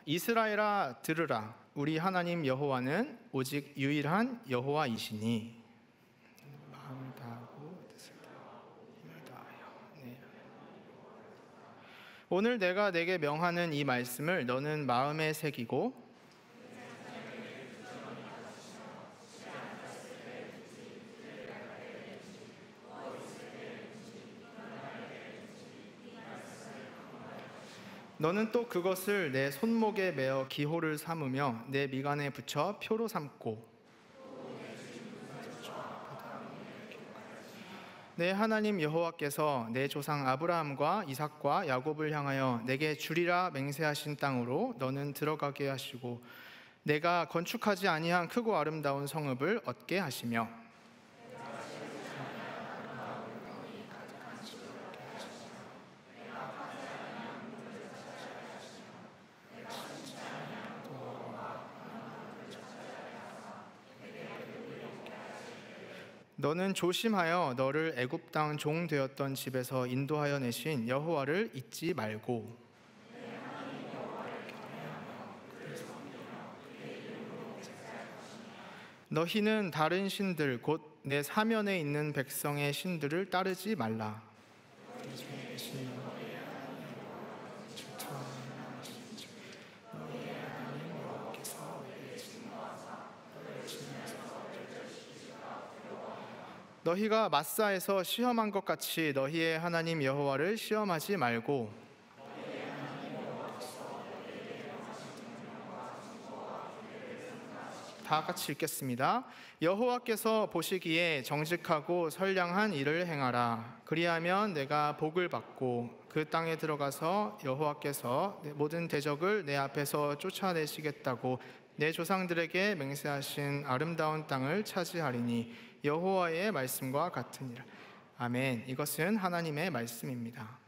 이스라엘아 들으라. 우리 하나님 여호와는 오직 유일한 여호와이시니 마음을 다하고 뜻을 다하고 힘을 다하여. 네. 오늘 내가 내게 명하는 이 말씀을 너는 마음에 새기고 너는 또 그것을 내 손목에 매어 기호를 삼으며 내 미간에 붙여 표로 삼고 내 하나님 여호와께서 내 조상 아브라함과 이삭과 야곱을 향하여 내게 주리라 맹세하신 땅으로 너는 들어가게 하시고 내가 건축하지 아니한 크고 아름다운 성읍을 얻게 하시며 너는 조심하여 너를 애굽 땅 종 되었던 집에서 인도하여 내신 여호와를 잊지 말고 너희는 다른 신들 곧 내 사면에 있는 백성의 신들을 따르지 말라. 너희가 마사에서 시험한 것 같이 너희의 하나님 여호와를 시험하지 말고 다 같이 읽겠습니다. 여호와께서 보시기에 정직하고 선량한 일을 행하라. 그리하면 내가 복을 받고 그 땅에 들어가서 여호와께서 모든 대적을 내 앞에서 쫓아내시겠다고 내 조상들에게 맹세하신 아름다운 땅을 차지하리니 여호와의 말씀과 같으니라. 아멘. 이것은 하나님의 말씀입니다.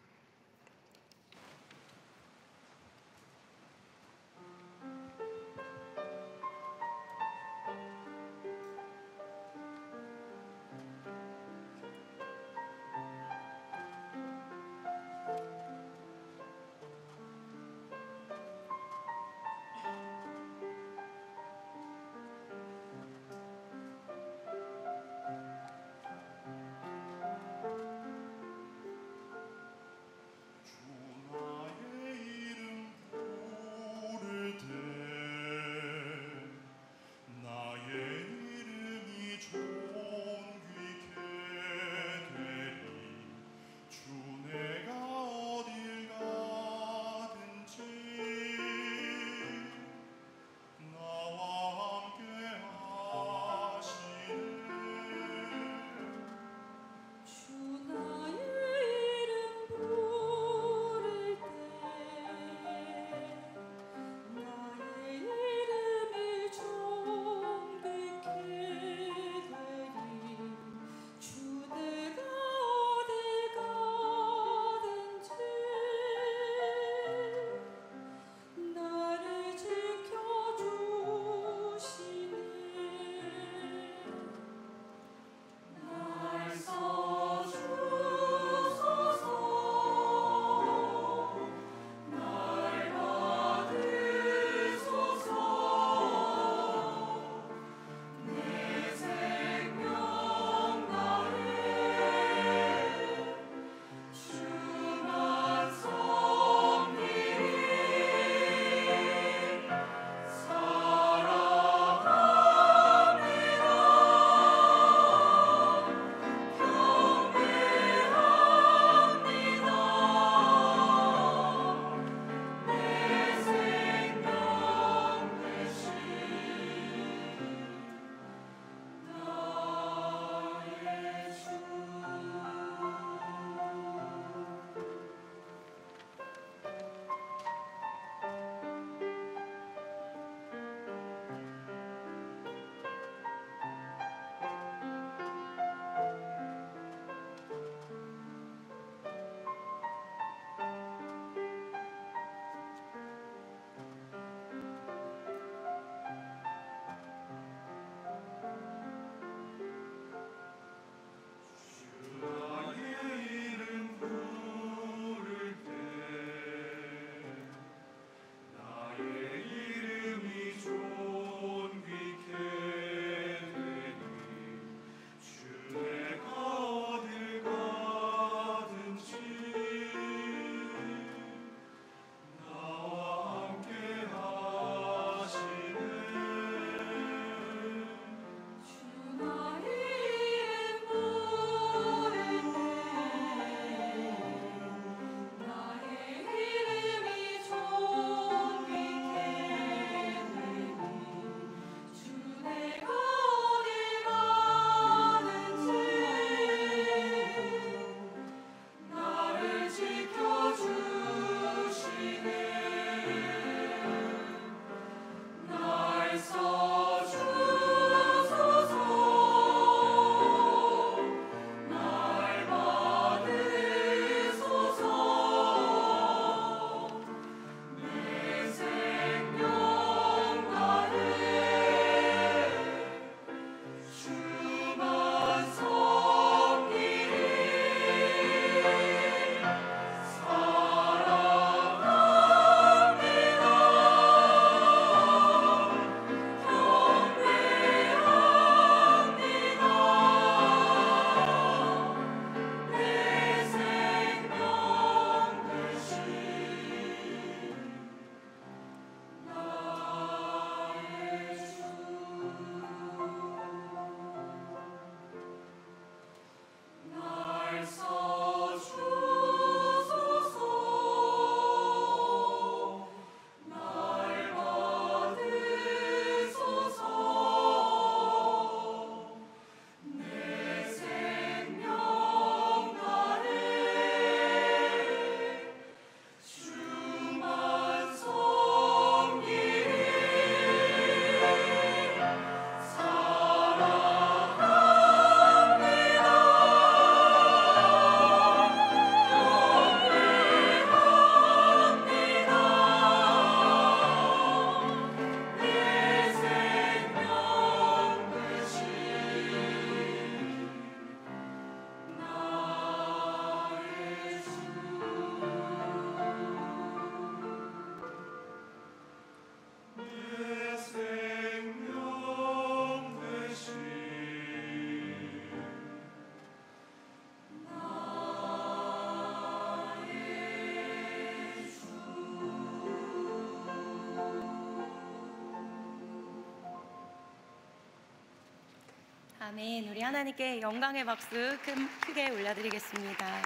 아멘. 우리 하나님께 영광의 박수 크게 올려드리겠습니다.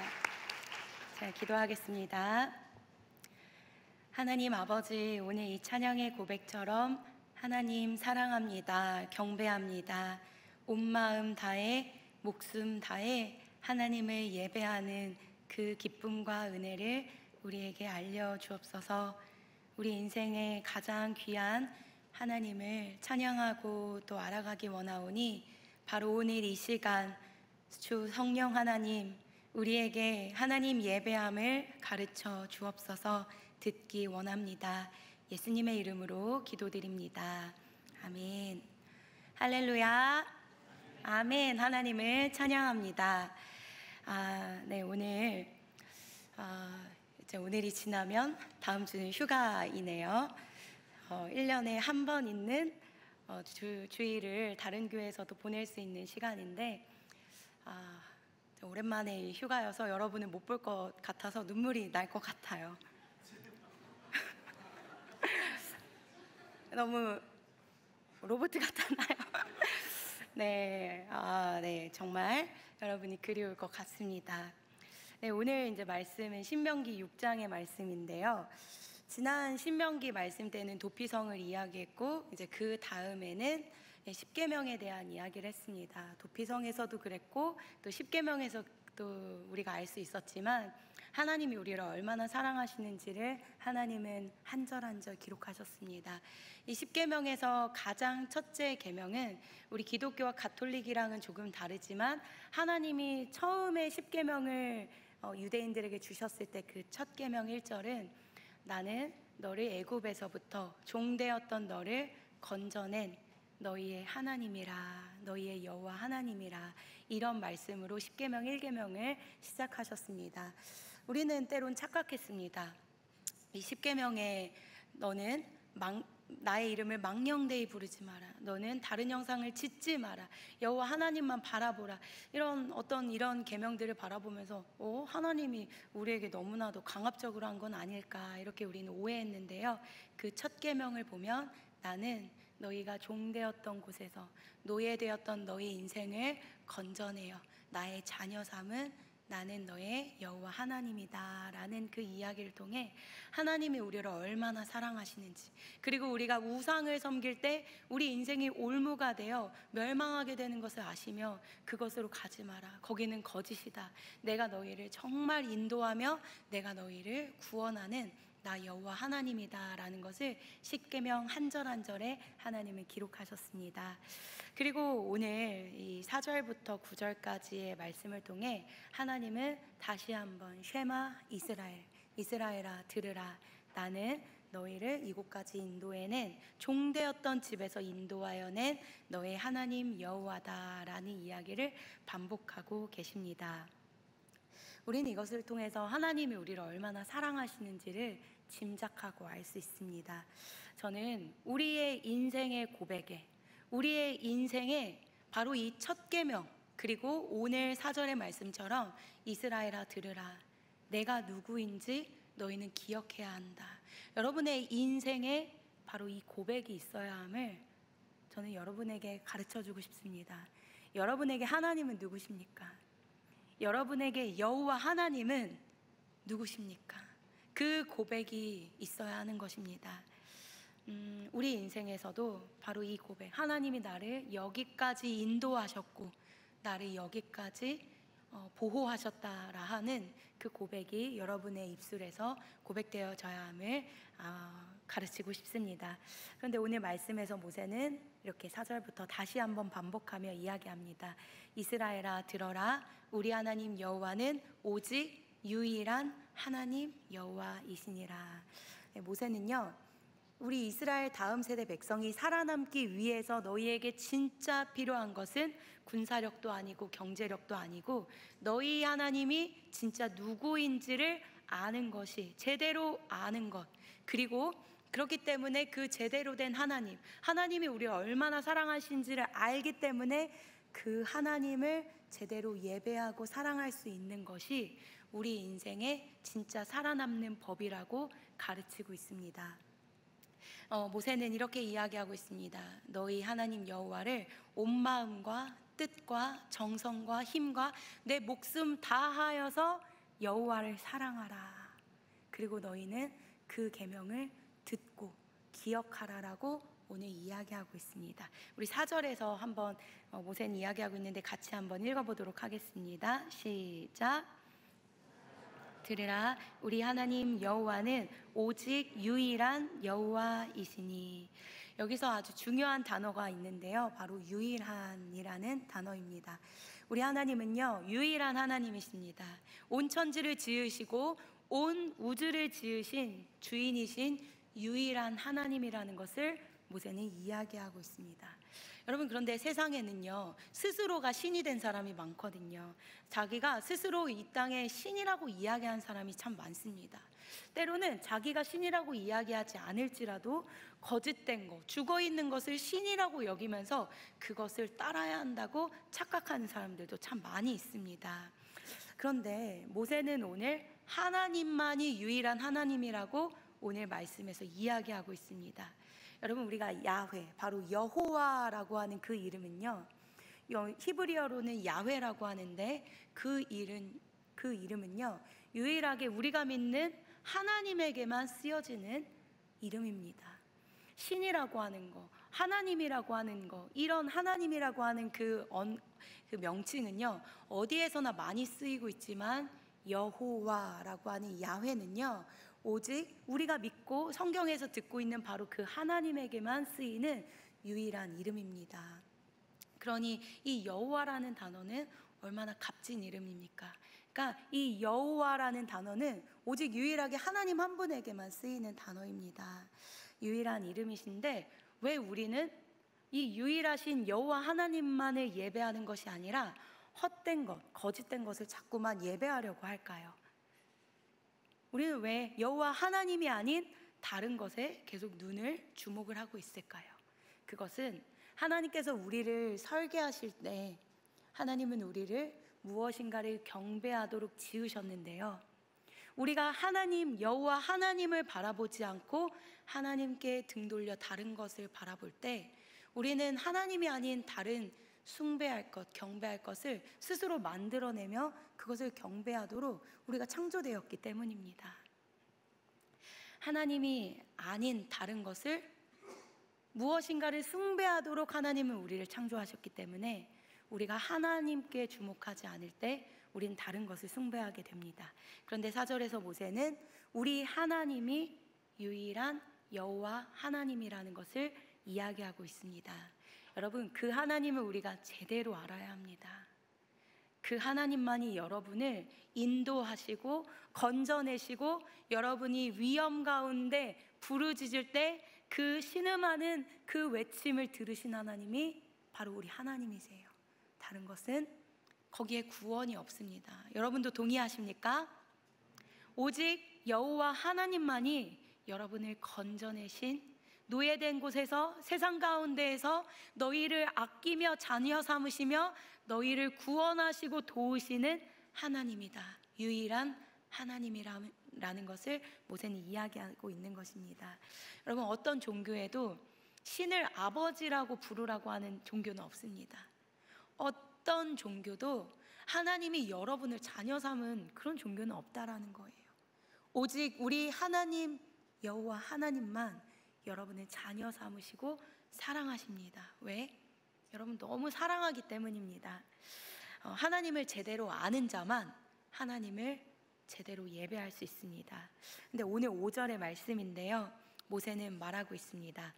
자, 기도하겠습니다. 하나님 아버지, 오늘 이 찬양의 고백처럼 하나님 사랑합니다, 경배합니다, 온 마음 다해 목숨 다해 하나님을 예배하는 그 기쁨과 은혜를 우리에게 알려주옵소서. 우리 인생의 가장 귀한 하나님을 찬양하고 또 알아가기 원하오니 바로 오늘 이 시간 주 성령 하나님, 우리에게 하나님 예배함을 가르쳐 주옵소서. 듣기 원합니다. 예수님의 이름으로 기도드립니다. 아멘. 할렐루야. 아멘. 하나님을 찬양합니다. 네, 이제 오늘이 지나면 다음 주는 휴가이네요. 1년에 한 번 있는 주일을 다른 교회에서도 보낼 수 있는 시간인데 오랜만에 휴가여서 여러분을 못 볼 것 같아서 눈물이 날 것 같아요. 너무 로봇 같았나요? 네, 네, 정말 여러분이 그리울 것 같습니다. 네, 오늘 이제 말씀은 신명기 6장의 말씀인데요. 지난 신명기 말씀 때는 도피성을 이야기했고, 이제 그 다음에는 십계명에 대한 이야기를 했습니다. 도피성에서도 그랬고, 또 십계명에서도 우리가 알 수 있었지만, 하나님이 우리를 얼마나 사랑하시는지를 하나님은 한 절 한 절 기록하셨습니다. 이 십계명에서 가장 첫째 계명은 우리 기독교와 가톨릭이랑은 조금 다르지만 하나님이 처음에 십계명을 유대인들에게 주셨을 때 그 첫 계명 1절은 나는 너를 애굽에서부터 종되었던 너를 건져낸 너희의 하나님이라, 너희의 여호와 하나님이라, 이런 말씀으로 십계명 1계명을 시작하셨습니다. 우리는 때론 착각했습니다. 이 십계명에 너는 나의 이름을 망령되이 부르지 마라, 너는 다른 형상을 짓지 마라, 여호와 하나님만 바라보라, 이런 계명들을 바라보면서 하나님이 우리에게 너무나도 강압적으로 한 건 아닐까, 이렇게 우리는 오해했는데요. 그 첫 계명을 보면 나는 너희가 종되었던 곳에서 노예되었던 너희 인생을 건져내어 나의 자녀 삼은 나는 너의 여호와 하나님이다 라는 그 이야기를 통해 하나님이 우리를 얼마나 사랑하시는지, 그리고 우리가 우상을 섬길 때 우리 인생이 올무가 되어 멸망하게 되는 것을 아시며 그것으로 가지 마라, 거기는 거짓이다, 내가 너희를 정말 인도하며 내가 너희를 구원하는 나 여호와 하나님이다 라는 것을 십계명 한 절 한 절에 하나님은 기록하셨습니다. 그리고 오늘 이 4절부터 9절까지의 말씀을 통해 하나님은 다시 한번 쉐마 이스라엘, 이스라엘아 들으라, 나는 너희를 이곳까지 인도해낸, 종되었던 집에서 인도하여 낸 너의 하나님 여호와다 라는 이야기를 반복하고 계십니다. 우리는 이것을 통해서 하나님이 우리를 얼마나 사랑하시는지를 짐작하고 알 수 있습니다. 저는 우리의 인생의 고백에, 우리의 인생에 바로 이 첫 계명, 그리고 오늘 4절의 말씀처럼 이스라엘아 들으라, 내가 누구인지 너희는 기억해야 한다, 여러분의 인생에 바로 이 고백이 있어야 함을 저는 여러분에게 가르쳐주고 싶습니다. 여러분에게 하나님은 누구십니까? 여러분에게 여호와 하나님은 누구십니까? 그 고백이 있어야 하는 것입니다. 우리 인생에서도 바로 이 고백, 하나님이 나를 여기까지 인도하셨고 나를 여기까지 보호하셨다라 하는 그 고백이 여러분의 입술에서 고백되어져야 함을 가르치고 싶습니다. 그런데 오늘 말씀에서 모세는 이렇게 4절부터 다시 한번 반복하며 이야기합니다. 이스라엘아 들어라, 우리 하나님 여호와는 오직 유일한 하나님 여호와이시니라. 모세는요, 우리 이스라엘 다음 세대 백성이 살아남기 위해서 너희에게 진짜 필요한 것은 군사력도 아니고 경제력도 아니고 너희 하나님이 진짜 누구인지를 아는 것이, 제대로 아는 것, 그리고 그렇기 때문에 그 제대로 된 하나님이 우리를 얼마나 사랑하신지를 알기 때문에 그 하나님을 제대로 예배하고 사랑할 수 있는 것이 우리 인생의 진짜 살아남는 법이라고 가르치고 있습니다. 모세는 이렇게 이야기하고 있습니다. 너희 하나님 여호와를 온 마음과 뜻과 정성과 힘과 내 목숨 다하여서 여호와를 사랑하라. 그리고 너희는 그 계명을 듣고 기억하라라고 오늘 이야기하고 있습니다. 우리 4절에서 한번 모세는 이야기하고 있는데 같이 한번 읽어보도록 하겠습니다. 시작. 들으라, 우리 하나님 여호와는 오직 유일한 여호와이시니. 여기서 아주 중요한 단어가 있는데요, 바로 유일한이라는 단어입니다. 우리 하나님은요, 유일한 하나님이십니다. 온 천지를 지으시고 온 우주를 지으신 주인이신 유일한 하나님이라는 것을 모세는 이야기하고 있습니다. 여러분, 그런데 세상에는요, 스스로가 신이 된 사람이 많거든요. 자기가 스스로 이 땅에 신이라고 이야기한 사람이 참 많습니다. 때로는 자기가 신이라고 이야기하지 않을지라도 거짓된 것, 죽어있는 것을 신이라고 여기면서 그것을 따라야 한다고 착각하는 사람들도 참 많이 있습니다. 그런데 모세는 오늘 하나님만이 유일한 하나님이라고 오늘 말씀에서 이야기하고 있습니다. 여러분, 우리가 야훼, 바로 여호와라고 하는 그 이름은요, 히브리어로는 야훼라고 하는데 그 이름은요, 유일하게 우리가 믿는 하나님에게만 쓰여지는 이름입니다. 신이라고 하는 거, 하나님이라고 하는 거, 이런 하나님이라고 하는 그 명칭은요, 어디에서나 많이 쓰이고 있지만 여호와라고 하는 야훼는요, 오직 우리가 믿고 성경에서 듣고 있는 바로 그 하나님에게만 쓰이는 유일한 이름입니다. 그러니 이 여호와라는 단어는 얼마나 값진 이름입니까? 그러니까 이 여호와라는 단어는 오직 유일하게 하나님 한 분에게만 쓰이는 단어입니다. 유일한 이름이신데 왜 우리는 이 유일하신 여호와 하나님만을 예배하는 것이 아니라 헛된 것, 거짓된 것을 자꾸만 예배하려고 할까요? 우리는 왜 여호와 하나님이 아닌 다른 것에 계속 눈을 주목을 하고 있을까요? 그것은 하나님께서 우리를 설계하실 때 하나님은 우리를 무엇인가를 경배하도록 지으셨는데요, 우리가 하나님 여호와 하나님을 바라보지 않고 하나님께 등 돌려 다른 것을 바라볼 때 우리는 하나님이 아닌 다른 숭배할 것, 경배할 것을 스스로 만들어내며 그것을 경배하도록 우리가 창조되었기 때문입니다. 하나님이 아닌 다른 것을, 무엇인가를 숭배하도록 하나님은 우리를 창조하셨기 때문에 우리가 하나님께 주목하지 않을 때 우린 다른 것을 숭배하게 됩니다. 그런데 4절에서 모세는 우리 하나님이 유일한 여호와 하나님이라는 것을 이야기하고 있습니다. 여러분, 그 하나님을 우리가 제대로 알아야 합니다. 그 하나님만이 여러분을 인도하시고 건져내시고 여러분이 위험 가운데 부르짖을 때 그 신음하는 그 외침을 들으신 하나님이 바로 우리 하나님이세요. 다른 것은 거기에 구원이 없습니다. 여러분도 동의하십니까? 오직 여호와 하나님만이 여러분을 건져내신, 노예된 곳에서, 세상 가운데에서 너희를 아끼며 자녀 삼으시며 너희를 구원하시고 도우시는 하나님이다. 유일한 하나님이라는 것을 모세는 이야기하고 있는 것입니다. 여러분, 어떤 종교에도 신을 아버지라고 부르라고 하는 종교는 없습니다. 어떤 종교도 하나님이 여러분을 자녀 삼은 그런 종교는 없다라는 거예요. 오직 우리 하나님 여호와 하나님만 여러분을 자녀 삼으시고 사랑하십니다. 왜? 여러분 너무 사랑하기 때문입니다. 하나님을 제대로 아는 자만 하나님을 제대로 예배할 수 있습니다. 근데 오늘 5절의 말씀인데요, 모세는 말하고 있습니다.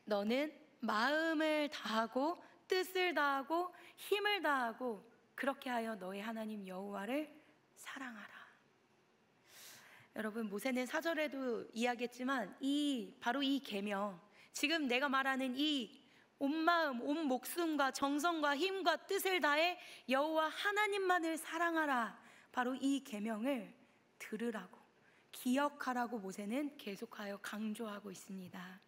너는 마음을 다하고 뜻을 다하고 힘을 다하고 그렇게 하여 너의 하나님 여호와를 사랑하라. 여러분, 모세는 4절에도 이야기했지만 바로 이 계명, 지금 내가 말하는 이 온 마음, 온 목숨과 정성과 힘과 뜻을 다해 여호와 하나님만을 사랑하라, 바로 이 계명을 들으라고, 기억하라고 모세는 계속하여 강조하고 있습니다.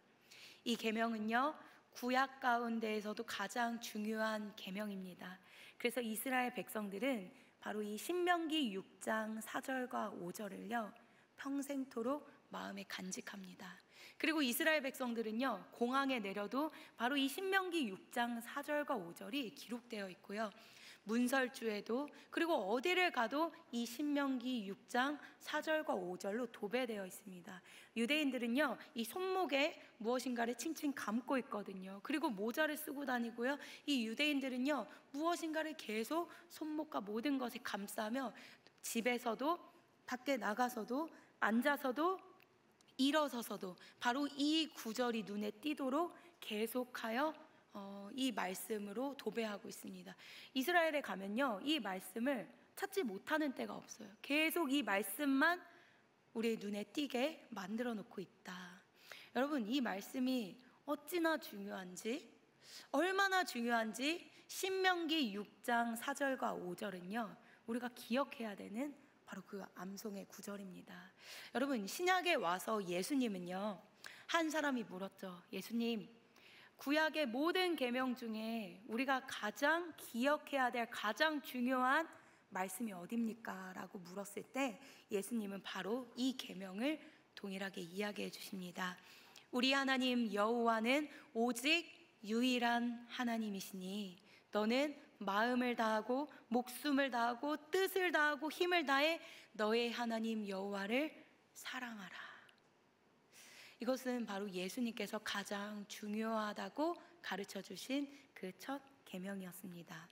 이 계명은요, 구약 가운데에서도 가장 중요한 계명입니다. 그래서 이스라엘 백성들은 바로 이 신명기 6장 4절과 5절을요 평생토록 마음에 간직합니다. 그리고 이스라엘 백성들은요, 공항에 내려도 바로 이 신명기 6장 4절과 5절이 기록되어 있고요. 문설주에도, 그리고 어디를 가도 이 신명기 6장 4절과 5절로 도배되어 있습니다. 유대인들은요, 이 손목에 무엇인가를 칭칭 감고 있거든요. 그리고 모자를 쓰고 다니고요. 이 유대인들은요, 무엇인가를 계속 손목과 모든 것에 감싸며 집에서도, 밖에 나가서도, 앉아서도, 일어서서도 바로 이 구절이 눈에 띄도록 계속하여 이 말씀으로 도배하고 있습니다. 이스라엘에 가면요, 이 말씀을 찾지 못하는 때가 없어요. 계속 이 말씀만 우리의 눈에 띄게 만들어 놓고 있다. 여러분, 이 말씀이 어찌나 중요한지, 얼마나 중요한지 신명기 6장 4절과 5절은요, 우리가 기억해야 되는 바로 그 암송의 구절입니다. 여러분, 신약에 와서 예수님은요, 한 사람이 물었죠. 예수님, 구약의 모든 계명 중에 우리가 가장 기억해야 될 가장 중요한 말씀이 어디입니까? 라고 물었을 때 예수님은 바로 이 계명을 동일하게 이야기해 주십니다. 우리 하나님 여호와는 오직 유일한 하나님이시니 너는 마음을 다하고 목숨을 다하고 뜻을 다하고 힘을 다해 너의 하나님 여호와를 사랑하라. 이것은 바로 예수님께서 가장 중요하다고 가르쳐 주신 그 첫 계명이었습니다.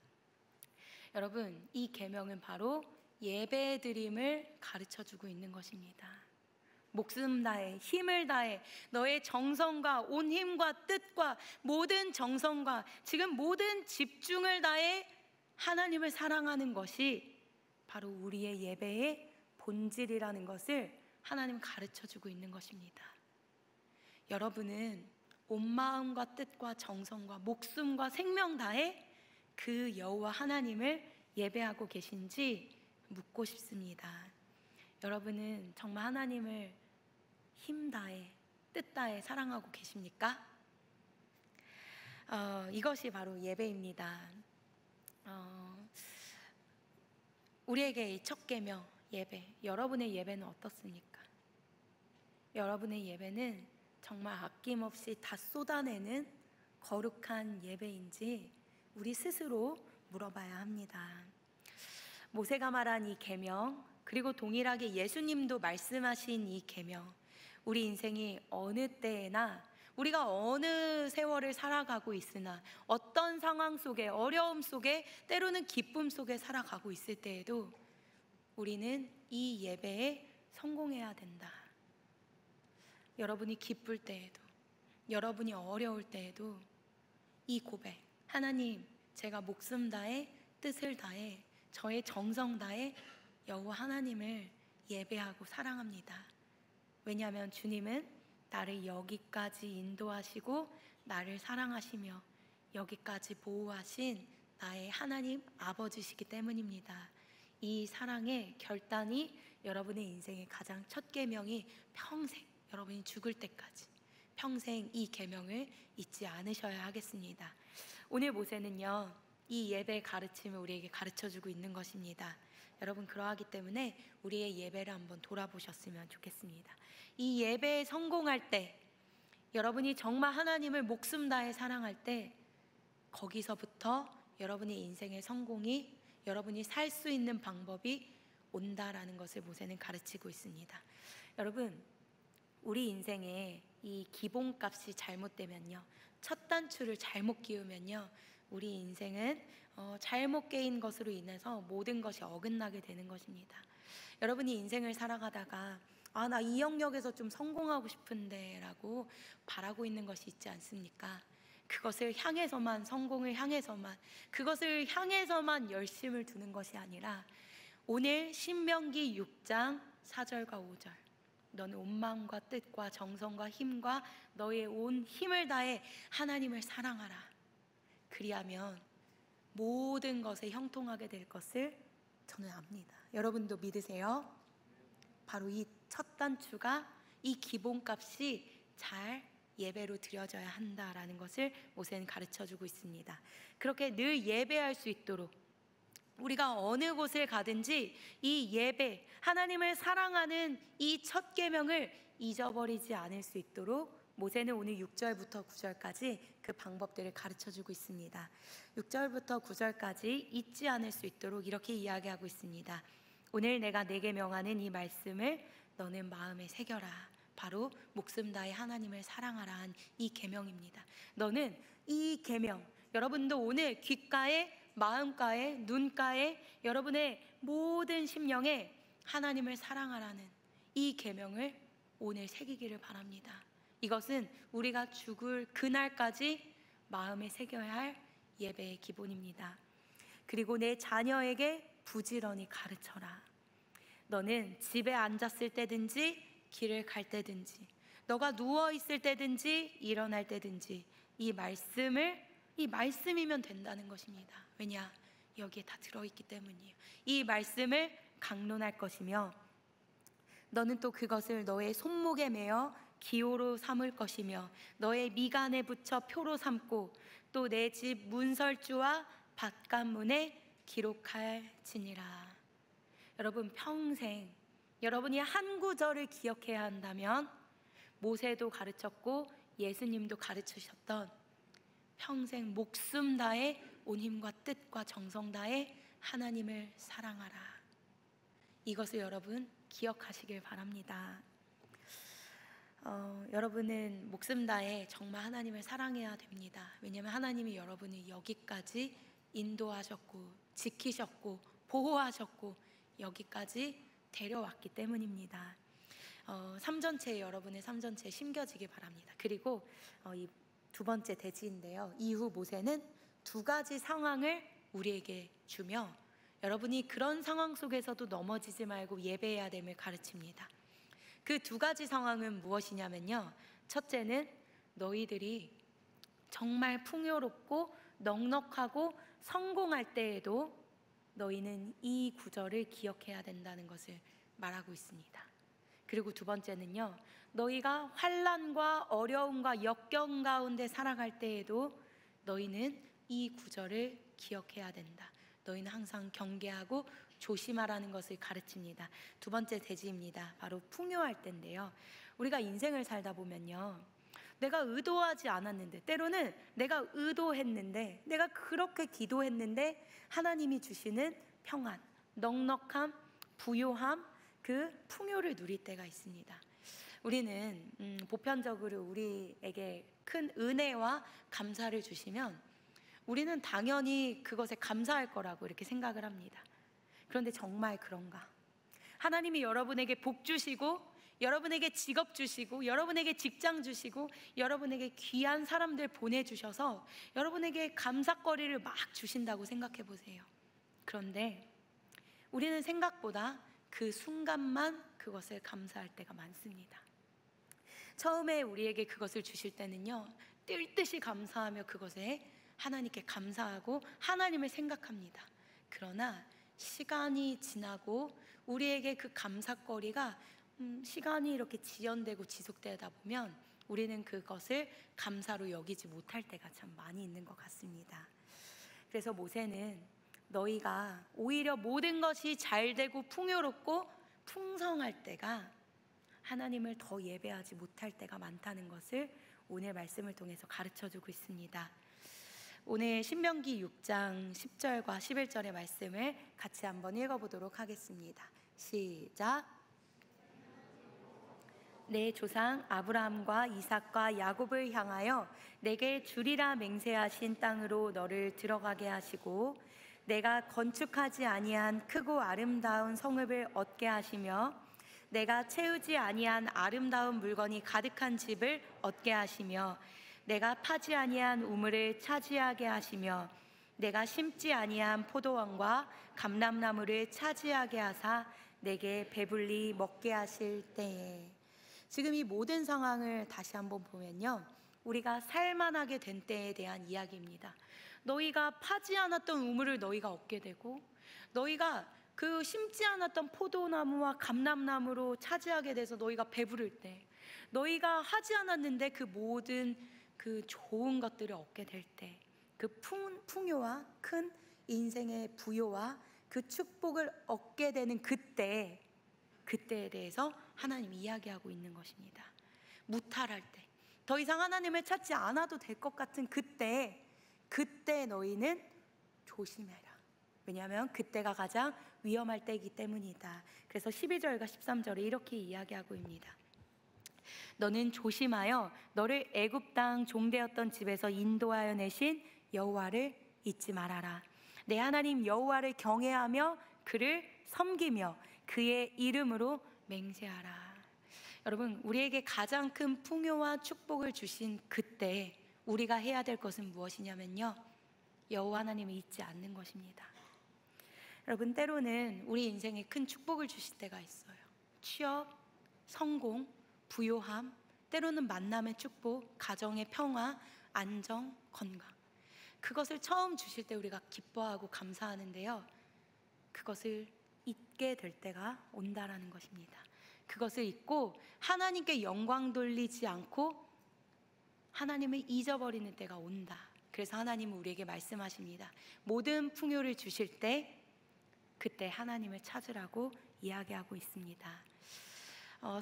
여러분, 이 계명은 바로 예배 드림을 가르쳐 주고 있는 것입니다. 목숨 다해 힘을 다해 너의 정성과 온 힘과 뜻과 모든 정성과 지금 모든 집중을 다해 하나님을 사랑하는 것이 바로 우리의 예배의 본질이라는 것을 하나님 가르쳐 주고 있는 것입니다. 여러분은 온 마음과 뜻과 정성과 목숨과 생명 다해 그 여호와 하나님을 예배하고 계신지 묻고 싶습니다. 여러분은 정말 하나님을 힘 다해 뜻 다해 사랑하고 계십니까? 이것이 바로 예배입니다. 우리에게 이 첫 계명 예배, 여러분의 예배는 어떻습니까? 여러분의 예배는 정말 아낌없이 다 쏟아내는 거룩한 예배인지 우리 스스로 물어봐야 합니다. 모세가 말한 이 계명, 그리고 동일하게 예수님도 말씀하신 이 계명, 우리 인생이 어느 때에나 우리가 어느 세월을 살아가고 있으나 어떤 상황 속에, 어려움 속에, 때로는 기쁨 속에 살아가고 있을 때에도 우리는 이 예배에 성공해야 된다. 여러분이 기쁠 때에도, 여러분이 어려울 때에도 이 고백, 하나님, 제가 목숨 다해 뜻을 다해 저의 정성 다해 여호와 하나님을 예배하고 사랑합니다. 왜냐하면 주님은 나를 여기까지 인도하시고 나를 사랑하시며 여기까지 보호하신 나의 하나님 아버지시기 때문입니다. 이 사랑의 결단이 여러분의 인생의 가장 첫 계명이 평생, 여러분이 죽을 때까지 평생 이 계명을 잊지 않으셔야 하겠습니다. 오늘 모세는요, 이 예배 가르침을 우리에게 가르쳐주고 있는 것입니다. 여러분, 그러하기 때문에 우리의 예배를 한번 돌아보셨으면 좋겠습니다. 이 예배에 성공할 때, 여러분이 정말 하나님을 목숨 다해 사랑할 때, 거기서부터 여러분의 인생의 성공이, 여러분이 살 수 있는 방법이 온다라는 것을 모세는 가르치고 있습니다. 여러분, 우리 인생에 이 기본값이 잘못되면요, 첫 단추를 잘못 끼우면요, 우리 인생은 잘못 깨인 것으로 인해서 모든 것이 어긋나게 되는 것입니다. 여러분이 인생을 살아가다가 나 이 영역에서 좀 성공하고 싶은데 라고 바라고 있는 것이 있지 않습니까? 그것을 향해서만, 성공을 향해서만, 그것을 향해서만 열심을 두는 것이 아니라 오늘 신명기 6장 4절과 5절, 너는 온 마음과 뜻과 정성과 힘과 너의 온 힘을 다해 하나님을 사랑하라. 그리하면 모든 것에 형통하게 될 것을 저는 압니다. 여러분도 믿으세요? 바로 이 첫 단추가, 이 기본값이 잘 예배로 드려져야 한다라는 것을 모세는 가르쳐주고 있습니다. 그렇게 늘 예배할 수 있도록 우리가 어느 곳을 가든지 이 예배, 하나님을 사랑하는 이 첫 계명을 잊어버리지 않을 수 있도록 모세는 오늘 6절부터 9절까지 그 방법들을 가르쳐주고 있습니다. 6절부터 9절까지 잊지 않을 수 있도록 이렇게 이야기하고 있습니다. 오늘 내가 내게 명하는 이 말씀을 너는 마음에 새겨라. 바로 목숨 다해 하나님을 사랑하라 한 이 계명입니다. 너는 이 계명, 여러분도 오늘 귓가에, 마음가에, 눈가에, 여러분의 모든 심령에 하나님을 사랑하라는 이 계명을 오늘 새기기를 바랍니다. 이것은 우리가 죽을 그날까지 마음에 새겨야 할 예배의 기본입니다. 그리고 내 자녀에게 부지런히 가르쳐라. 너는 집에 앉았을 때든지 길을 갈 때든지, 너가 누워 있을 때든지 일어날 때든지 이 말씀이면 된다는 것입니다. 왜냐? 여기에 다 들어있기 때문이에요. 이 말씀을 강론할 것이며 너는 또 그것을 너의 손목에 매어 기호로 삼을 것이며 너의 미간에 붙여 표로 삼고 또 내 집 문설주와 밭간문에 기록할지니라. 여러분, 평생 여러분이 한 구절을 기억해야 한다면 모세도 가르쳤고 예수님도 가르치셨던 평생 목숨 다해 온 힘과 뜻과 정성 다해 하나님을 사랑하라. 이것을 여러분 기억하시길 바랍니다. 여러분은 목숨 다해 정말 하나님을 사랑해야 됩니다. 왜냐하면 하나님이 여러분을 여기까지 인도하셨고 지키셨고 보호하셨고 여기까지 데려왔기 때문입니다. 삼전체, 여러분의 삼전체 심겨지기 바랍니다. 그리고 이 두 번째 대지인데요, 이후 모세는 두 가지 상황을 우리에게 주며 여러분이 그런 상황 속에서도 넘어지지 말고 예배해야 됨을 가르칩니다. 그 두 가지 상황은 무엇이냐면요, 첫째는 너희들이 정말 풍요롭고 넉넉하고 성공할 때에도 너희는 이 구절을 기억해야 된다는 것을 말하고 있습니다. 그리고 두 번째는요, 너희가 환난과 어려움과 역경 가운데 살아갈 때에도 너희는 이 구절을 기억해야 된다. 너희는 항상 경계하고 조심하라는 것을 가르칩니다. 두 번째 대지입니다. 바로 풍요할 때인데요, 우리가 인생을 살다 보면요, 내가 의도하지 않았는데, 때로는 내가 의도했는데, 내가 그렇게 기도했는데 하나님이 주시는 평안, 넉넉함, 부요함, 그 풍요를 누릴 때가 있습니다. 우리는 보편적으로 우리에게 큰 은혜와 감사를 주시면 우리는 당연히 그것에 감사할 거라고 이렇게 생각을 합니다. 그런데 정말 그런가? 하나님이 여러분에게 복 주시고, 여러분에게 직업 주시고, 여러분에게 직장 주시고, 여러분에게 귀한 사람들 보내주셔서 여러분에게 감사거리를 막 주신다고 생각해 보세요. 그런데 우리는 생각보다 그 순간만 그것을 감사할 때가 많습니다. 처음에 우리에게 그것을 주실 때는요, 뛸 듯이 감사하며 그것에 하나님께 감사하고 하나님을 생각합니다. 그러나 시간이 지나고 우리에게 그 감사거리가 시간이 이렇게 지연되고 지속되다 보면 우리는 그것을 감사로 여기지 못할 때가 참 많이 있는 것 같습니다. 그래서 모세는 너희가 오히려 모든 것이 잘 되고 풍요롭고 풍성할 때가 하나님을 더 예배하지 못할 때가 많다는 것을 오늘 말씀을 통해서 가르쳐주고 있습니다. 오늘 신명기 6장 10절과 11절의 말씀을 같이 한번 읽어보도록 하겠습니다. 시작. 내 조상 아브라함과 이삭과 야곱을 향하여 내게 주리라 맹세하신 땅으로 너를 들어가게 하시고 내가 건축하지 아니한 크고 아름다운 성읍을 얻게 하시며 내가 채우지 아니한 아름다운 물건이 가득한 집을 얻게 하시며 내가 파지 아니한 우물을 차지하게 하시며 내가 심지 아니한 포도원과 감람나무를 차지하게 하사 내게 배불리 먹게 하실 때에. 지금 이 모든 상황을 다시 한번 보면요, 우리가 살만하게 된 때에 대한 이야기입니다. 너희가 파지 않았던 우물을 너희가 얻게 되고, 너희가 그 심지 않았던 포도나무와 감람나무로 차지하게 돼서 너희가 배부를 때, 너희가 하지 않았는데 그 모든 그 좋은 것들을 얻게 될 때, 그 풍요와 큰 인생의 부요와 그 축복을 얻게 되는 그때에 대해서 하나님 이야기하고 있는 것입니다. 무탈할 때, 더 이상 하나님을 찾지 않아도 될 것 같은 그때 너희는 조심해라. 왜냐하면 그때가 가장 위험할 때이기 때문이다. 그래서 12절과 13절에 이렇게 이야기하고 있습니다. 너는 조심하여 너를 애굽 땅 종되었던 집에서 인도하여 내신 여호와를 잊지 말아라. 내 하나님 여호와를 경외하며 그를 섬기며 그의 이름으로 맹세하라. 여러분, 우리에게 가장 큰 풍요와 축복을 주신 그때 우리가 해야 될 것은 무엇이냐면요, 여호와 하나님을 잊지 않는 것입니다. 여러분, 때로는 우리 인생에 큰 축복을 주실 때가 있어요. 취업, 성공, 부요함, 때로는 만남의 축복, 가정의 평화, 안정, 건강, 그것을 처음 주실 때 우리가 기뻐하고 감사하는데요, 그것을 잊게 될 때가 온다라는 것입니다. 그것을 잊고 하나님께 영광 돌리지 않고 하나님을 잊어버리는 때가 온다. 그래서 하나님은 우리에게 말씀하십니다. 모든 풍요를 주실 때 그때 하나님을 찾으라고 이야기하고 있습니다.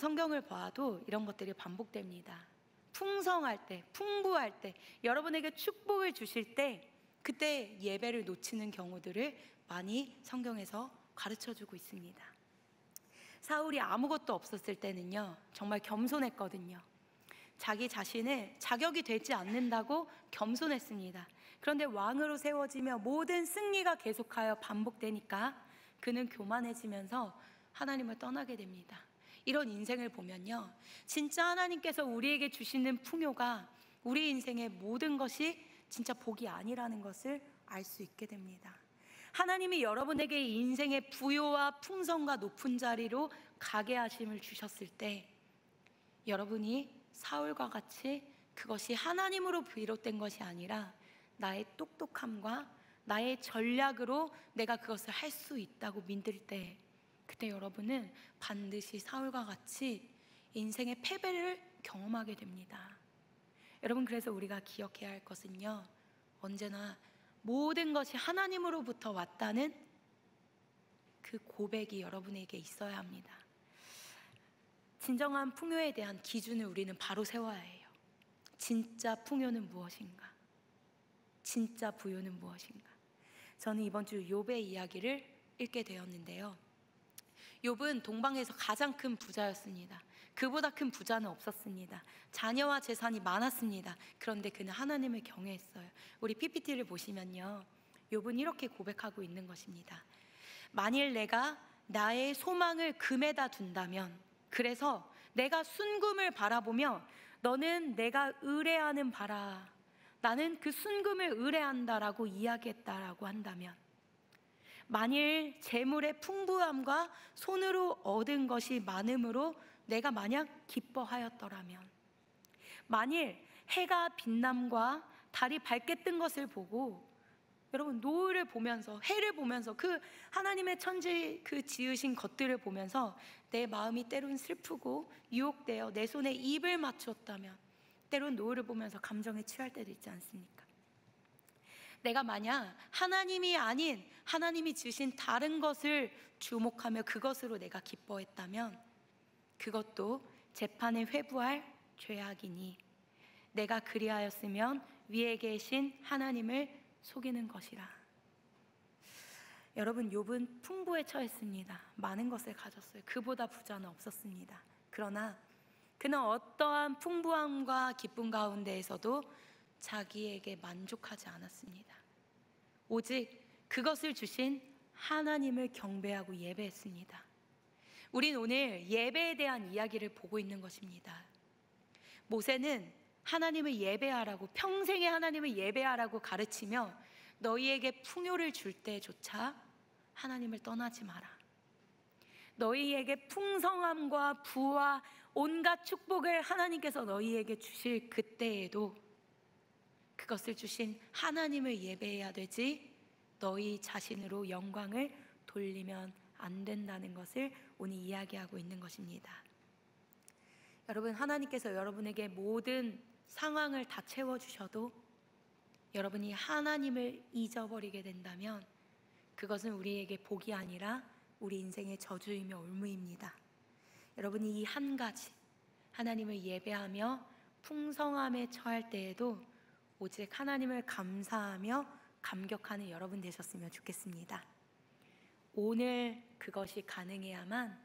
성경을 봐도 이런 것들이 반복됩니다. 풍성할 때, 풍부할 때, 여러분에게 축복을 주실 때 그때 예배를 놓치는 경우들을 많이 성경에서 가르쳐주고 있습니다. 사울이 아무것도 없었을 때는요, 정말 겸손했거든요. 자기 자신을 자격이 되지 않는다고 겸손했습니다. 그런데 왕으로 세워지며 모든 승리가 계속하여 반복되니까 그는 교만해지면서 하나님을 떠나게 됩니다. 이런 인생을 보면요, 진짜 하나님께서 우리에게 주시는 풍요가 우리 인생의 모든 것이 진짜 복이 아니라는 것을 알 수 있게 됩니다. 하나님이 여러분에게 인생의 부요와 풍성과 높은 자리로 가게 하심을 주셨을 때 여러분이 사울과 같이 그것이 하나님으로 비롯된 것이 아니라 나의 똑똑함과 나의 전략으로 내가 그것을 할 수 있다고 믿을 때, 그때 여러분은 반드시 사울과 같이 인생의 패배를 경험하게 됩니다. 여러분, 그래서 우리가 기억해야 할 것은요, 언제나 모든 것이 하나님으로부터 왔다는 그 고백이 여러분에게 있어야 합니다. 진정한 풍요에 대한 기준을 우리는 바로 세워야 해요. 진짜 풍요는 무엇인가? 진짜 부요는 무엇인가? 저는 이번 주 욥의 이야기를 읽게 되었는데요, 욥은 동방에서 가장 큰 부자였습니다. 그보다 큰 부자는 없었습니다. 자녀와 재산이 많았습니다. 그런데 그는 하나님을 경외했어요. 우리 PPT를 보시면요, 욥은 이렇게 고백하고 있는 것입니다. 만일 내가 나의 소망을 금에다 둔다면, 그래서 내가 순금을 바라보며 너는 내가 의뢰하는 바라, 나는 그 순금을 의뢰한다라고 이야기했다라고 한다면, 만일 재물의 풍부함과 손으로 얻은 것이 많음으로 내가 만약 기뻐하였더라면, 만일 해가 빛남과 달이 밝게 뜬 것을 보고, 여러분, 노을을 보면서, 해를 보면서, 그 하나님의 천지 그 지으신 것들을 보면서 내 마음이 때론 슬프고 유혹되어 내 손에 입을 맞추었다면, 때론 노을을 보면서 감정에 취할 때도 있지 않습니까? 내가 만약 하나님이 아닌 하나님이 주신 다른 것을 주목하며 그것으로 내가 기뻐했다면 그것도 재판에 회부할 죄악이니 내가 그리하였으면 위에 계신 하나님을 속이는 것이라. 여러분, 욥은 풍부에 처했습니다. 많은 것을 가졌어요. 그보다 부자는 없었습니다. 그러나 그는 어떠한 풍부함과 기쁨 가운데에서도 자기에게 만족하지 않았습니다. 오직 그것을 주신 하나님을 경배하고 예배했습니다. 우린 오늘 예배에 대한 이야기를 보고 있는 것입니다. 모세는 하나님을 예배하라고, 평생에 하나님을 예배하라고 가르치며 너희에게 풍요를 줄 때조차 하나님을 떠나지 마라. 너희에게 풍성함과 부와 온갖 축복을 하나님께서 너희에게 주실 그때에도 그것을 주신 하나님을 예배해야 되지 너희 자신으로 영광을 돌리면 안 된다는 것을 오늘 이야기하고 있는 것입니다. 여러분, 하나님께서 여러분에게 모든 상황을 다 채워주셔도 여러분이 하나님을 잊어버리게 된다면 그것은 우리에게 복이 아니라 우리 인생의 저주이며 올무입니다. 여러분이 이 한 가지 하나님을 예배하며 풍성함에 처할 때에도 오직 하나님을 감사하며 감격하는 여러분 되셨으면 좋겠습니다. 오늘 그것이 가능해야만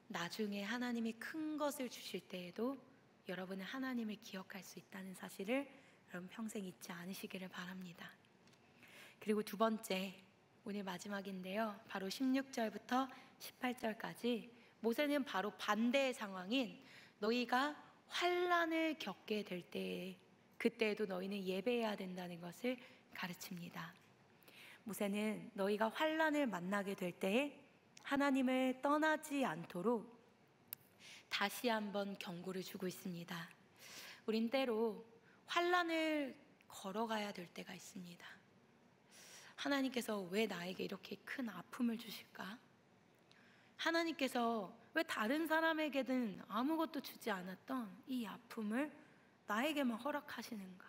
나중에 하나님이 큰 것을 주실 때에도 여러분은 하나님을 기억할 수 있다는 사실을 여러분 평생 잊지 않으시기를 바랍니다. 그리고 두 번째, 오늘 마지막인데요, 바로 16절부터 18절까지 모세는 바로 반대의 상황인 너희가 환난을 겪게 될 때에 그때에도 너희는 예배해야 된다는 것을 가르칩니다. 모세는 너희가 환난을 만나게 될 때에 하나님을 떠나지 않도록 다시 한번 경고를 주고 있습니다. 우린 때로 환난을 걸어가야 될 때가 있습니다. 하나님께서 왜 나에게 이렇게 큰 아픔을 주실까? 하나님께서 왜 다른 사람에게는 아무것도 주지 않았던 이 아픔을 나에게만 허락하시는가?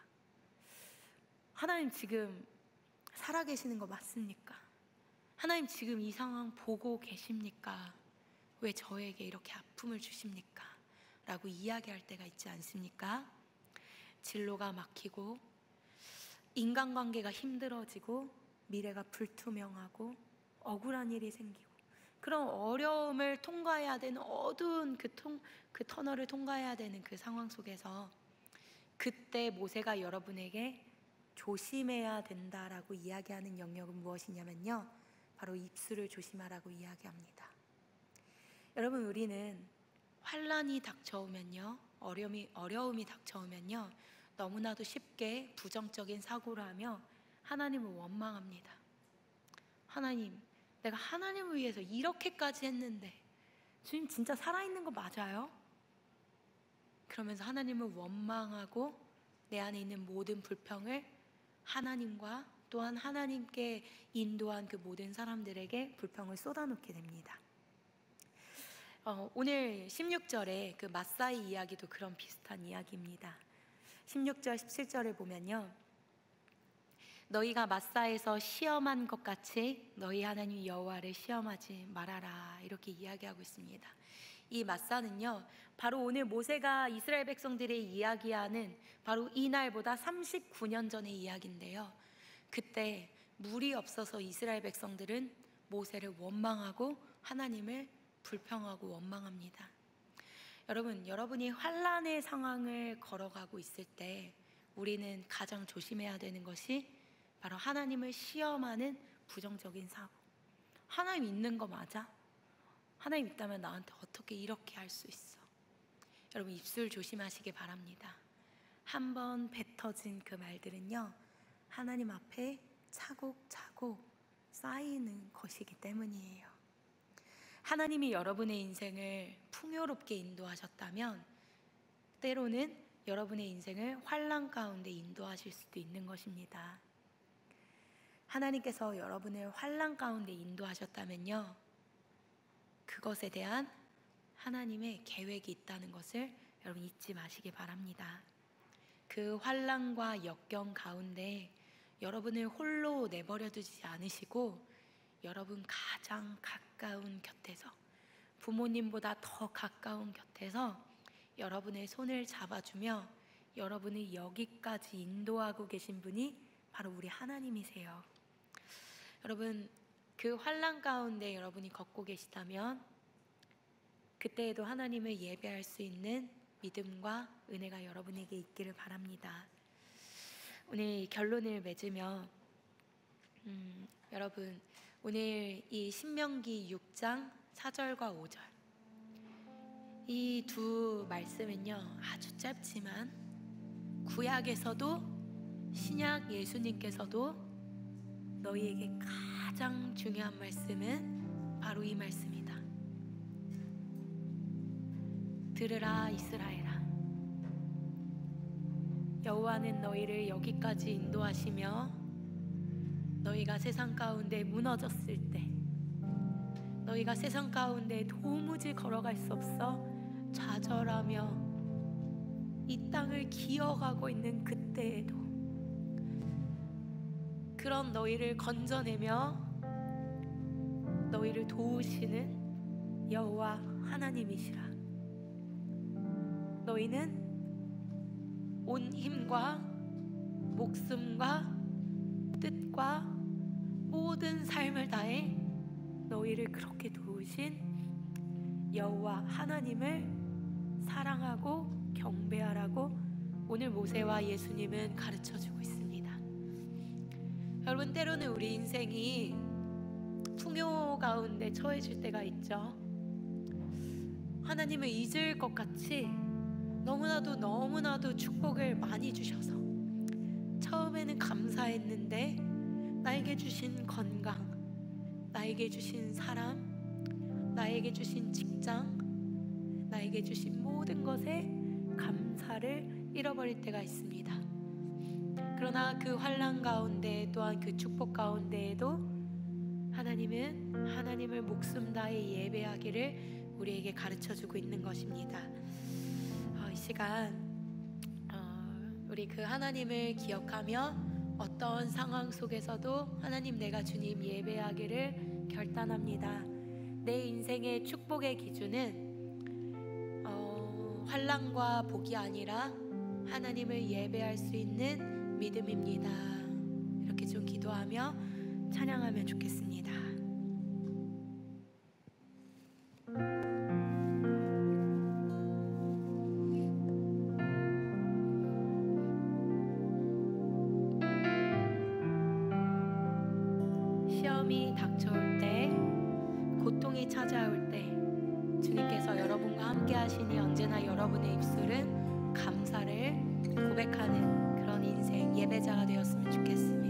하나님 지금 살아계시는 거 맞습니까? 하나님 지금 이 상황 보고 계십니까? 왜 저에게 이렇게 아픔을 주십니까? 라고 이야기할 때가 있지 않습니까? 진로가 막히고 인간관계가 힘들어지고 미래가 불투명하고 억울한 일이 생기고 그런 어려움을 통과해야 되는 어두운 그 터널을 통과해야 되는 그 상황 속에서 그때 모세가 여러분에게 조심해야 된다라고 이야기하는 영역은 무엇이냐면요, 바로 입술을 조심하라고 이야기합니다. 여러분, 우리는 환난이 닥쳐오면요, 어려움이 닥쳐오면요, 너무나도 쉽게 부정적인 사고를 하며 하나님을 원망합니다. 하나님, 내가 하나님을 위해서 이렇게까지 했는데 주님 진짜 살아있는 거 맞아요? 그러면서 하나님을 원망하고 내 안에 있는 모든 불평을 하나님과 또한 하나님께 인도한 그 모든 사람들에게 불평을 쏟아놓게 됩니다. 오늘 16절에 그 마사의 이야기도 그런 비슷한 이야기입니다. 16절 17절을 보면요, 너희가 마사에서 시험한 것 같이 너희 하나님 여호와를 시험하지 말아라, 이렇게 이야기하고 있습니다. 이 마사는요, 바로 오늘 모세가 이스라엘 백성들의 이야기하는 바로 이 날보다 39년 전의 이야기인데요, 그때 물이 없어서 이스라엘 백성들은 모세를 원망하고 하나님을 불평하고 원망합니다. 여러분, 여러분이 환난의 상황을 걸어가고 있을 때 우리는 가장 조심해야 되는 것이 바로 하나님을 시험하는 부정적인 사고. 하나님 있는 거 맞아? 하나님 있다면 나한테 어떻게 이렇게 할 수 있어? 여러분, 입술 조심하시기 바랍니다. 한번 뱉어진 그 말들은요, 하나님 앞에 차곡차곡 쌓이는 것이기 때문이에요. 하나님이 여러분의 인생을 풍요롭게 인도하셨다면 때로는 여러분의 인생을 환난 가운데 인도하실 수도 있는 것입니다. 하나님께서 여러분을 환난 가운데 인도하셨다면요, 그것에 대한 하나님의 계획이 있다는 것을 여러분 잊지 마시기 바랍니다. 그 환난과 역경 가운데 여러분을 홀로 내버려 두지 않으시고 여러분 가장 가까운 곁에서, 부모님보다 더 가까운 곁에서 여러분의 손을 잡아주며 여러분을 여기까지 인도하고 계신 분이 바로 우리 하나님이세요. 여러분, 그 환난 가운데 여러분이 걷고 계시다면 그때에도 하나님을 예배할 수 있는 믿음과 은혜가 여러분에게 있기를 바랍니다. 오늘 결론을 맺으며 여러분, 오늘 이 신명기 6장 4절과 5절 이 두 말씀은요, 아주 짧지만 구약에서도 신약 예수님께서도 너희에게 가장 중요한 말씀은 바로 이 말씀이다. 들으라 이스라엘아, 여호와는 너희를 여기까지 인도하시며 너희가 세상 가운데 무너졌을 때, 너희가 세상 가운데 도무지 걸어갈 수 없어 좌절하며 이 땅을 기어가고 있는 그때에도 그런 너희를 건져내며 너희를 도우시는 여호와 하나님이시라. 너희는 온 힘과 목숨과 뜻과 모든 삶을 다해 너희를 그렇게 도우신 여호와 하나님을 사랑하고 경배하라고 오늘 모세와 예수님은 가르쳐주고 있습니다. 여러분, 때로는 우리 인생이 풍요 가운데 처해질 때가 있죠. 하나님을 잊을 것 같이 너무나도 축복을 많이 주셔서 처음에는 감사했는데 나에게 주신 건강, 나에게 주신 사람, 나에게 주신 직장, 나에게 주신 모든 것에 감사를 잃어버릴 때가 있습니다. 그러나 그 환난 가운데 또한 그 축복 가운데에도 하나님은 하나님을 목숨 다해 예배하기를 우리에게 가르쳐주고 있는 것입니다. 이 시간 우리 그 하나님을 기억하며 어떤 상황 속에서도 하나님, 내가 주님 예배하기를 결단합니다. 내 인생의 축복의 기준은 환난과 복이 아니라 하나님을 예배할 수 있는 믿음입니다. 이렇게 좀 기도하며 찬양하면 좋겠습니다. 시험이 닥쳐올 때, 고통이 찾아올 때 주님께서 여러분과 함께 하시니 언제나 여러분의 입술은 감사를 고백하는 그런 인생, 예배자가 되었으면 좋겠습니다.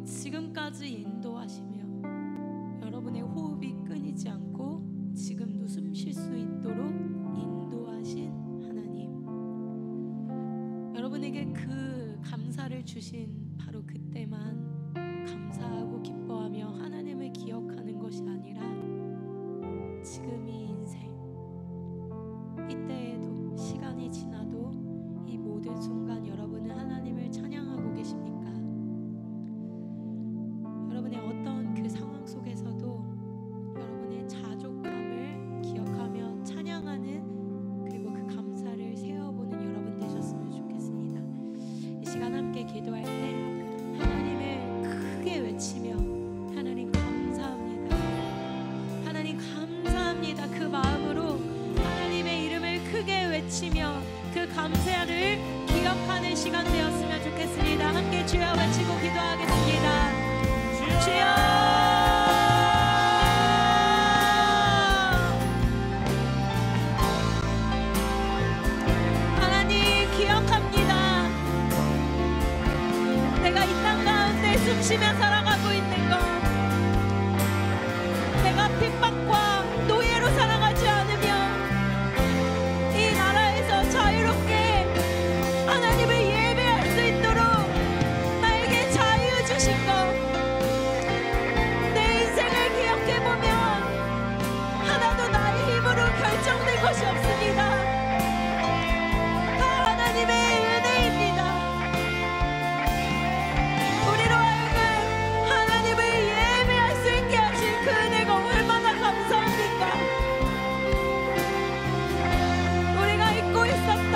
지금까지 인도하시며 여러분의 호흡이 끊이지 않고 지금도 숨 쉴 수 있도록 인도하신 하나님, 여러분에게 그 감사를 주신 바로 그때만 감사하고 기뻐하며 하나님을 기억하는 것이 아니라 지금 이 인생, 이때에도 시간이 지나도 이 모든 순간 여러분은 하나님을 찬양하고 계십니까? 여러분의 어떤 그 상황 속에서도 여러분의 자족함을 기억하며 찬양하는, 그리고 그 감사를 세어보는 여러분 되셨으면 좋겠습니다. 이 시간 함께 기도할 때 하나님을 크게 외치며 하나님 감사합니다, 하나님 감사합니다, 그 마음으로 하나님의 이름을 크게 외치며 그 감사를 기억하는 시간 되었으면 좋겠습니다. 함께 주여 외치고 기도하겠습니다. 주여, 하나님 기억합니다. 내가 이 땅 가운데 숨쉬며 살아가고 있는 것, 내가 핍박과 노예로 살아가지 않으며 이 나라에서 자유롭게 하나님을 예배할 수 있도록 나에게 자유 주신 것, 결정된 것이 없습니다. 다 하나님의 은혜입니다. 우리로 하여금 하나님을 예배할 수 있게 하신 그 은혜가 얼마나 감사합니까? 우리가 잊고 있었던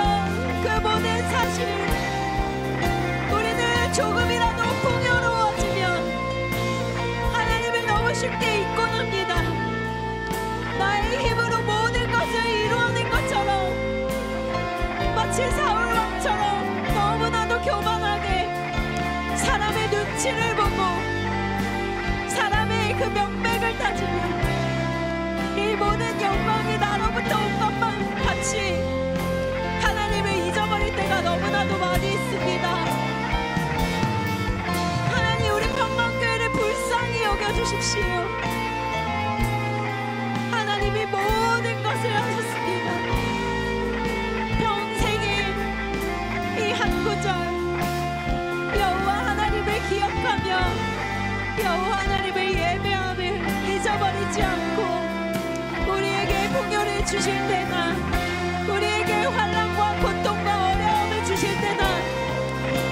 그 모든 사실, 우리는 조금이라도 풍요로워지면 하나님을 너무 쉽게 잊고 납니다. 나의 힘으로 모든 것을 이루어낸 것처럼, 마치 사울 왕처럼 너무나도 교만하게 사람의 눈치를 보고 사람의 그 명맥을 따지며 이 모든 영광이 나로부터 온 것만 같이 하나님을 잊어버릴 때가 너무나도 많이 있습니다. 하나님, 우리 평강교회를 불쌍히 여겨주십시오. 하나님이 모든 것을 하셨습니다. 평생에 이 한 구절 여호와 하나님을 기억하며 여호와 하나님을 예배함을 잊어버리지 않고 우리에게 풍요를 주실 때나 우리에게 환난과 고통과 어려움을 주실 때나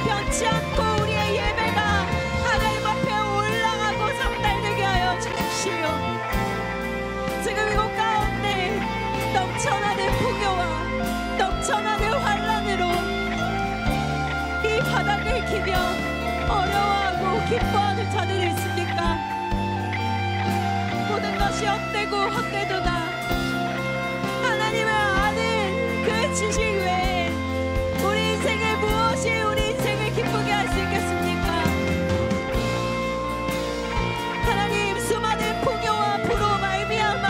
변치 않고 우리의 예배가 하나님 앞에 올라가고 상달되게 하여 주십시오. 지금 이곳 가운데 넘쳐나는 풍요와 넘쳐나는 환난으로 이 바닥을 기며 어려워하고 기뻐하는 자들이 있습니까? 모든 것이 헛되고 헛되도다. 하나님을 아는 그 지식 외에 우리 인생에 무엇이 우리 인생을 기쁘게 할 수 있겠습니까? 하나님, 수많은 풍요와 부로 말미암아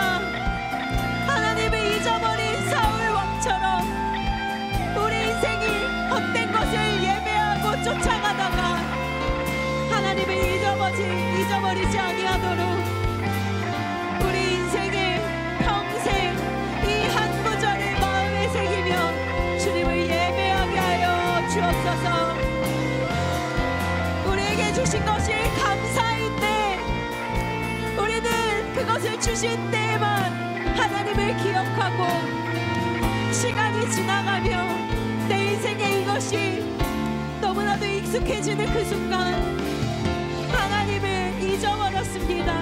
하나님을 잊어버린 사울 왕처럼 우리 인생이 헛된 것을 주옵소서. 우리에게 주신 것이 감사인데 우리는 그것을 주신 때에만 하나님을 기억하고 시간이 지나가며 내 인생에 이것이 너무나도 익숙해지는 그 순간 하나님을 잊어버렸습니다.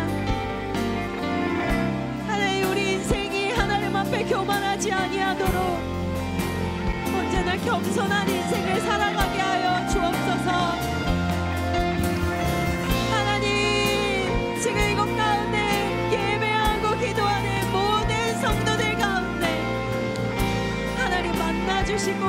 하나님, 우리 인생이 하나님 앞에 교만하지 아니하도록 언제나 겸손한 인생을 살아가게 하여 주옵소서. 하나님, 지금 이곳 가운데 예배하고 기도하는 모든 성도들 가운데 하나님 만나주시고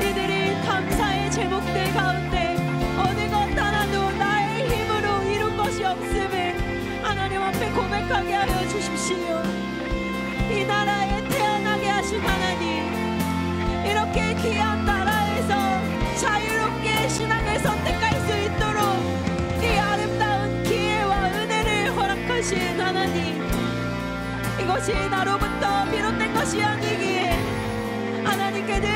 이들이 감사의 제목들 가운데 어느 것 하나도 나의 힘으로 이룬 것이 없음을 하나님 앞에 고백하게 하여 주십시오. 이 나라에 태어나게 하신 하나님, 이렇게 귀한 나라에서 자유롭게 신앙을 선택할 수 있도록 이 아름다운 기회와 은혜를 허락하신 하나님, 이것이 나로부터 비롯된 것이 아니기에 하나님께 늘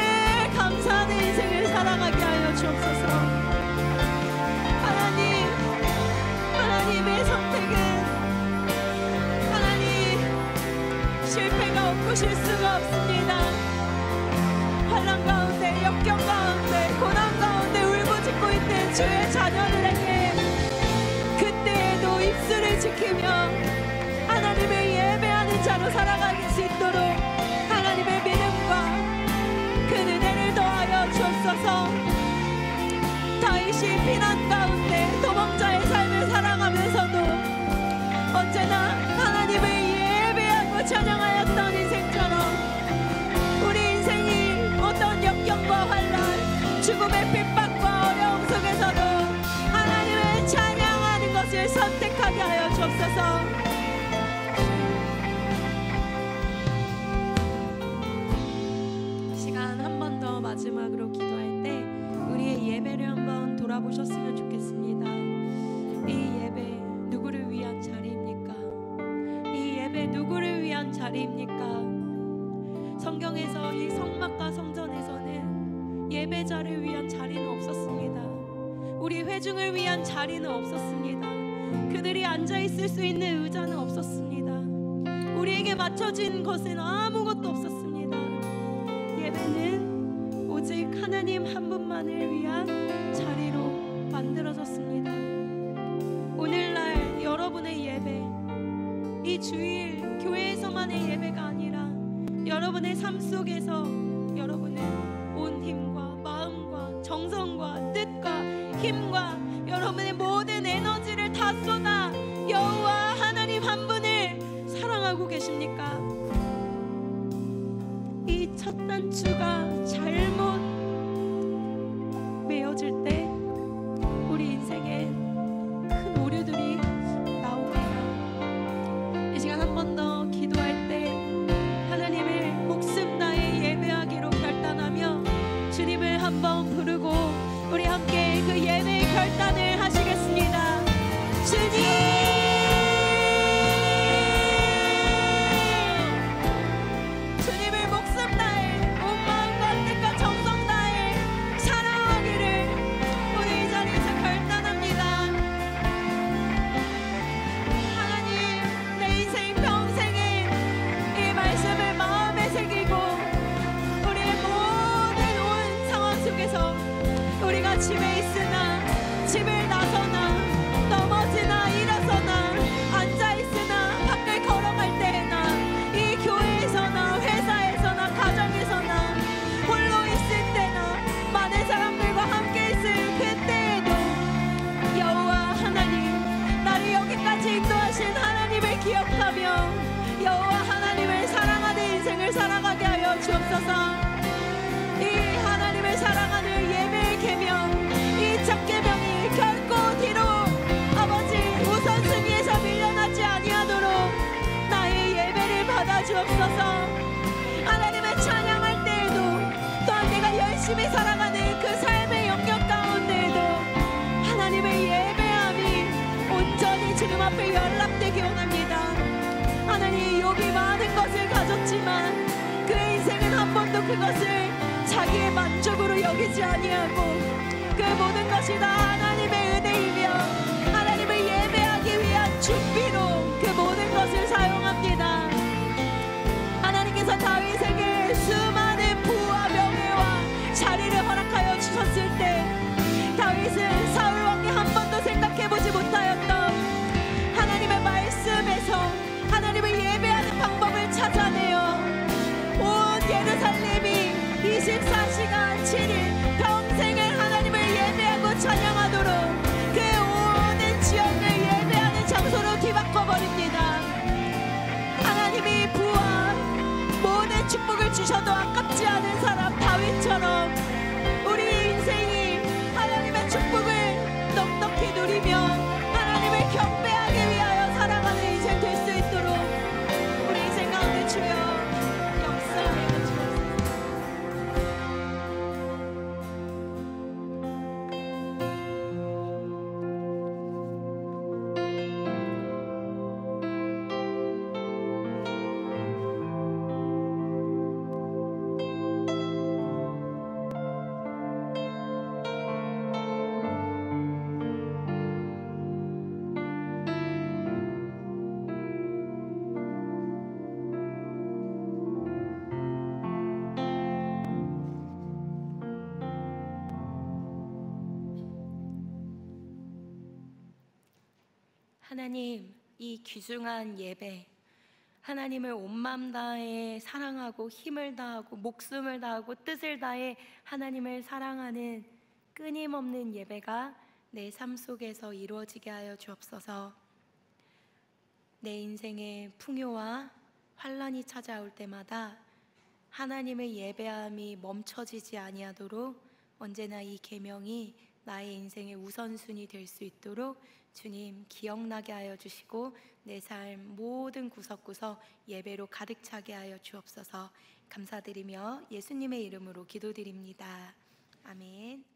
감사하는 인생을 살아가게 하여 주옵소서. 하나님, 하나님의 선택은 하나님 실패가 없고 실수가 없습니다. 환난 가운데, 역경 가운데, 고난 가운데 울부짖고 있는 주의 자녀들에게 그때에도 입술을 지키며 하나님을 예배하는 자로 살아갈 수 있도록 하나님의 믿음과 그 은혜를 더하여 주옵소서. 다윗이 피난 가운데 도망자의 삶을 살아가면서도 언제나 하나님을 예배하고 찬양하였던 인생처럼 우리 인생이 어떤 역경과 환난, 죽음의 핍박과 어려움 속에서도 하나님을 찬양하는 것을 선택하게 하여 주옵소서. 마지막으로 기도할 때 우리의 예배를 한번 돌아보셨으면 좋겠습니다. 이 예배 누구를 위한 자리입니까? 이 예배 누구를 위한 자리입니까? 성경에서 이 성막과 성전에서는 예배자를 위한 자리는 없었습니다. 우리 회중을 위한 자리는 없었습니다. 그들이 앉아있을 수 있는 의자는 없었습니다. 우리에게 맞춰진 것은 아무것도 없었습니다. 예배는 오직 하나님 한 분만을 위한 자리로 만들어졌습니다. 오늘날 여러분의 예배, 이 주일 교회에서만의 예배가 아니라 여러분의 삶 속에서 여러분은 온 힘과 마음과 정성과 뜻과 힘과 여러분의 모든 에너지를 다 쏟아 여호와 하나님 한 분을 사랑하고 계십니까? 이 첫 단추가 잘못 메어질 때 우리 인생에 큰 오류들이 나옵니다. 이 시간 한 번 더 기도할 때 하나님을 목숨 다해 예배하기로 결단하며 주님을 한번 부르고 우리 함께 그 예배의 결단을 하시겠습니다. 주님, 집에 있으나 집을 나서나 넘어지나 일어서나 앉아있으나 밖을 걸어갈 때나 이 교회에서나 회사에서나 가정에서나 홀로 있을 때나 많은 사람들과 함께 있을 그때에도 여호와 하나님, 나를 여기까지 인도하신 하나님을 기억하며 여호와 하나님을 사랑하는 인생을 살아가게 하여 주옵소서. 이 하나님을 사랑하는 예배의 계명, 이 첫 계명이 결코 뒤로 것이다. 하나님의 은혜이며 하나님을 예배하기 위한 준비로 그 모든 것을 사용합니다. 하나님께서 다윗에게 수많은 부와 명예와 자리를 허락하여 주셨을 때 다윗은 사울 왕이 한 번도 생각해보지 못하였던 하나님의 말씀에서 하나님을 예배하는 방법을 찾아내어 온 예루살렘이 24시간 7일 평생을 하나님을 예배하고 찬양하도록 그 오는 지역을 예배하는 장소로 뒤바꿔버립니다. 하나님이 부와 모든 축복을 주셔도 아깝지 않은 사람 다윗처럼 우리 인생이 하나님의 축복을 넉넉히 누리며 하나님을 경배하기 위하여 살아가는 인생 될 수 있도록 우리 인생 가운데 주여 역사하여 주옵소서. 하나님, 이 귀중한 예배, 하나님을 온 마음 다해 사랑하고 힘을 다하고 목숨을 다하고 뜻을 다해 하나님을 사랑하는 끊임없는 예배가 내 삶 속에서 이루어지게 하여 주옵소서. 내 인생에 풍요와 환란이 찾아올 때마다 하나님의 예배함이 멈춰지지 아니하도록 언제나 이 계명이 나의 인생의 우선순위 될 수 있도록 주님 기억나게 하여 주시고 내 삶 모든 구석구석 예배로 가득 차게 하여 주옵소서. 감사드리며 예수님의 이름으로 기도드립니다. 아멘.